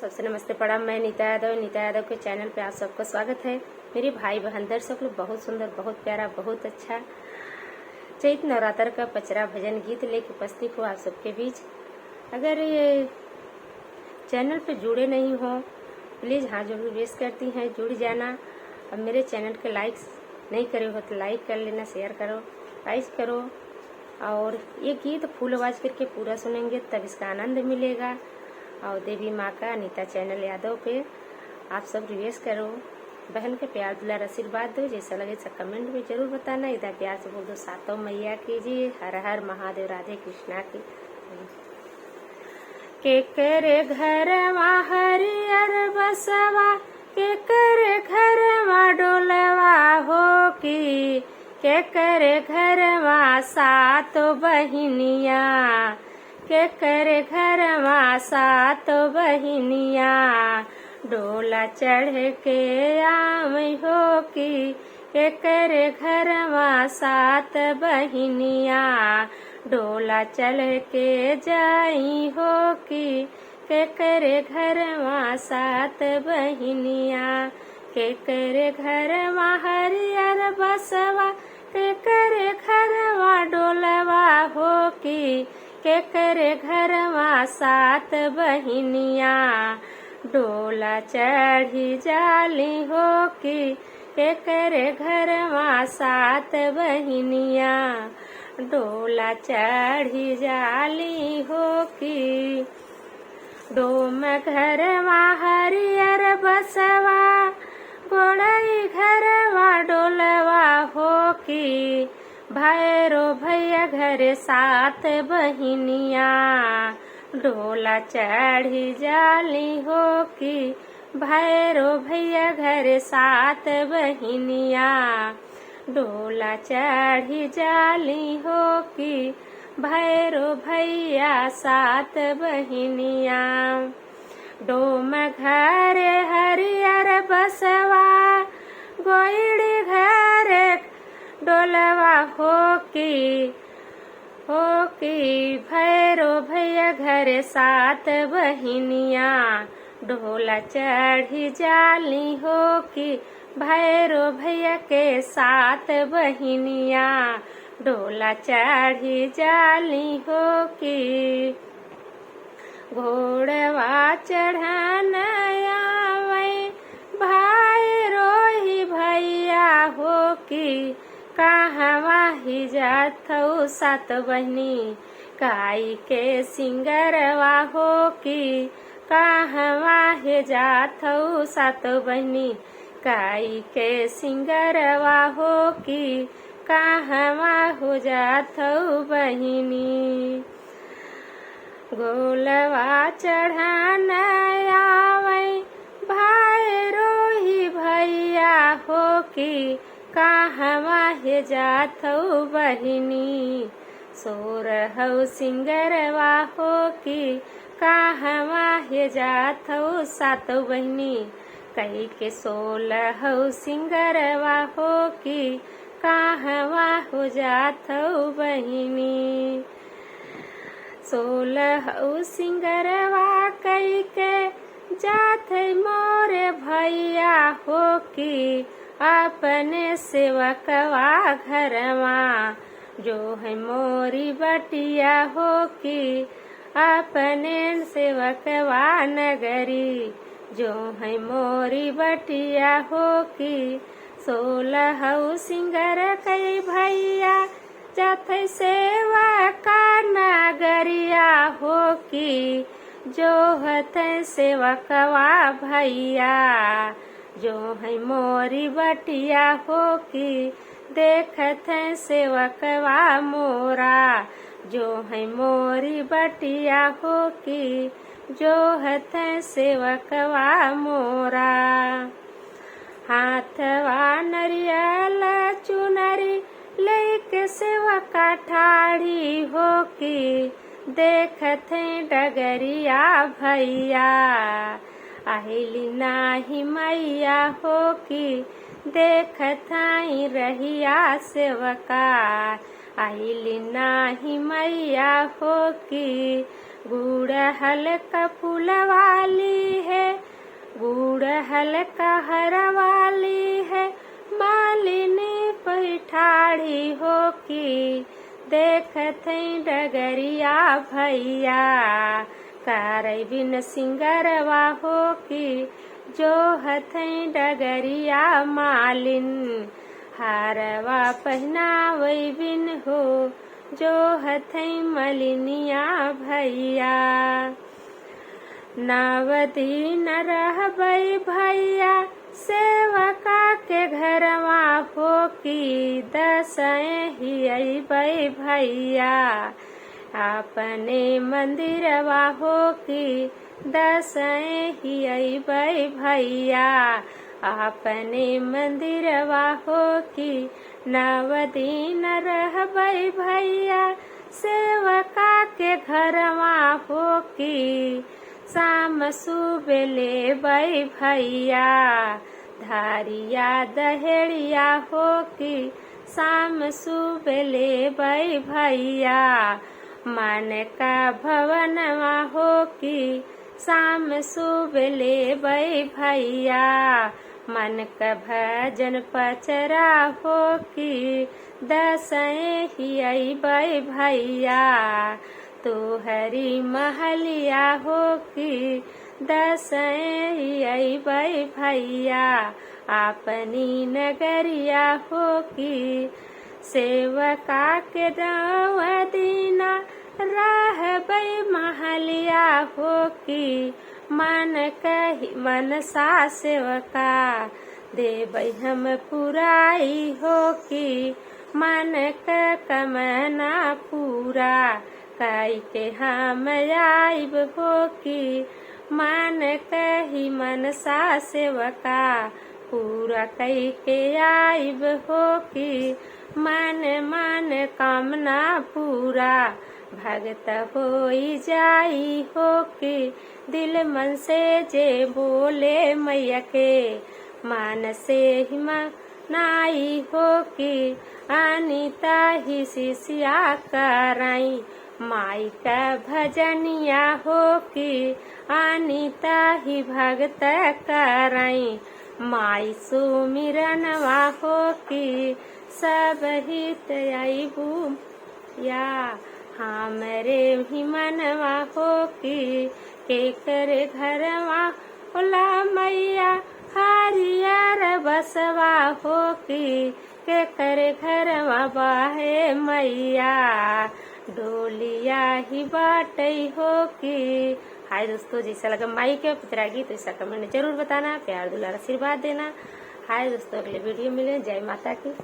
सबसे नमस्ते प्रणाम। मैं नीता यादव के चैनल पे आप सबका स्वागत है। मेरे भाई बहन दर्शक लोग, बहुत सुंदर, बहुत प्यारा, बहुत अच्छा चैत नवरात्र का पचरा भजन गीत लेके उपस्थित हूँ आप सबके बीच। अगर ये चैनल पे जुड़े नहीं हो प्लीज़ हाँ जरूर रिक्वेस्ट करती हैं जुड़ जाना। अब मेरे चैनल के लाइक्स नहीं करे हो तो लाइक कर लेना, शेयर करो, लाइक करो और ये गीत फुल आवाज करके पूरा सुनेंगे तब इसका आनंद मिलेगा। और देवी माँ का नीता चैनल यादव पे आप सब रिक्वेस्ट करो, बहन के प्यार दुलार आशीर्वाद दो। जैसा लगे सब कमेंट में जरूर बताना। इधर प्यार से बोल दो सातों मैया की जी, हर हर महादेव, राधे कृष्णा की। के करे घर हरियर बसवा, के करे घर डोलवा हो की, के करे घर सात बहिनिया, के करे घर सात बहिनिया, डोला चढ़ के आम हो की, के करे घर सात बहिनिया, डोला चल के जाई हो की, के करे घर सात बहिनिया, के करे घर हरियर बसवा, के करे घर डोलवा हो की, के करे घर सात बहिनिया, डोला चढ़ी जाली हो की, के करे घर सात बहिनिया, डोला चढ़ी जाली हो की। डोम घर हरियर बसवा, गोड़ई घर डोलवा हो की, भैरो भैया घर सात बहिनिया, डोला चढ़ी जाली हो की, भैरो भैया घर सात बहिनिया, डोला चढ़ी जाली हो की, भैरो भैया सात बहिनिया। डोम घर हरियर बसवा, गोइड़ी घर डोलवा हो की, भैरो भैया घर सात बहिनिया, डोला चढ़ी जाली हो की, भैरो भैया के सात बहिनिया, डोला चढ़ी जाली हो की। घोड़वा चढ़न आवे भाई रोही भैया हो की, कहवा ही जाथौ सात बहिनी, काई के सिंगरवा हो की, कहवा हे जाथौ सात बहिनी, काई के सिंगरवा हो की, कहवा हो जाथौ बहिनी। गोलवा चढ़न आवे भाई रोही भैया हो की, कहवा हे जाथौ बहिनी, सोरहौ सिंगरवा हो की, कहवा हे जाथौ सात बहिनी, कई के 16 सिंगरवा हो की, कहवा हो जाथौ बहिनी। 16 सिंगरवा कई के जाथ मोरे भैया हो की, अपने सेवकवा घरवा, जो है मोरी बटिया हो की, अपने सेवकवा नगरी, जो है मोरी बटिया हो की। 16 सिंगर कई भैया जाथ सेवका नगरिया हो की, जो हथ सेवकवा भैया, जो है मोरी बटिया हो की, देखत सेवकवा मोरा, जो है मोरी बटिया हो की, जो हथ सेवकवा मोरा। हाथवा नरियल चुनरी लेके सेवका ठाड़ी हो की, देखत डगरिया भैया, आहिली नाही मैया हो की, देखत रहिया सेवका, आइली नाही मैया हो की। गुड़हल का फूलवाली है रहल कहर वाली है मालिनी पैठाड़ी हो की देखत डगरिया भैया करे बिन सिंगरवा हो की जो हथई डगरिया मालिन हारवा पहनावई बिन हो जो हथई मलिनिया भैया नवदीन रहबई भैया सेवका के घरवा हो की दसएं ही अइबई भैया अपने मंदिरवा हो की दसएं ही अइबई भैया अपने मंदिरवा हो की नवदीन रहबई भैया सेवका के घरवा हो की शाम सुबह लेबई भैया धारिया दहेड़िया हो की शाम सुबह लेबई भैया मन का भवनवा हो की शाम सुबह लेबई भैया मन का भजन पचरा हो की दसएं ही अइबई भैया तोहरी महलिया हो की दसएं ही अइबई भैया अपनी नगरिया हो की सेवका के दीना रहबई महलिया हो की मन कही मनसा सेवका देबई हम पुराई हो की मन का कमना पूरा कई के हम आइब हो की मन कही मनसा सेवका पूरा कई के आइब हो की मन कामना पूरा भगत होई जाई हो की दिल मन से जे बोले मैया के मान से ही मनाई हो की अनिता ही शिष्या कराई माई का भजनिया हो की अनिता ही भगत कराई माई सुमिरनवा हो की सब हित आईबू या हमरे ही मनवा हो की के करे घरवा ओला मैया हरियर बसवा हो की के करे घरवा बाहे मैया डोलिया ही बाटई हो की। हाय दोस्तों, जैसा लगा माई के पितरा गीत वैसा कमेंट जरूर बताना, प्यार दुलार आशीर्वाद देना। हाय दोस्तों, अगले वीडियो मिले। जय माता की।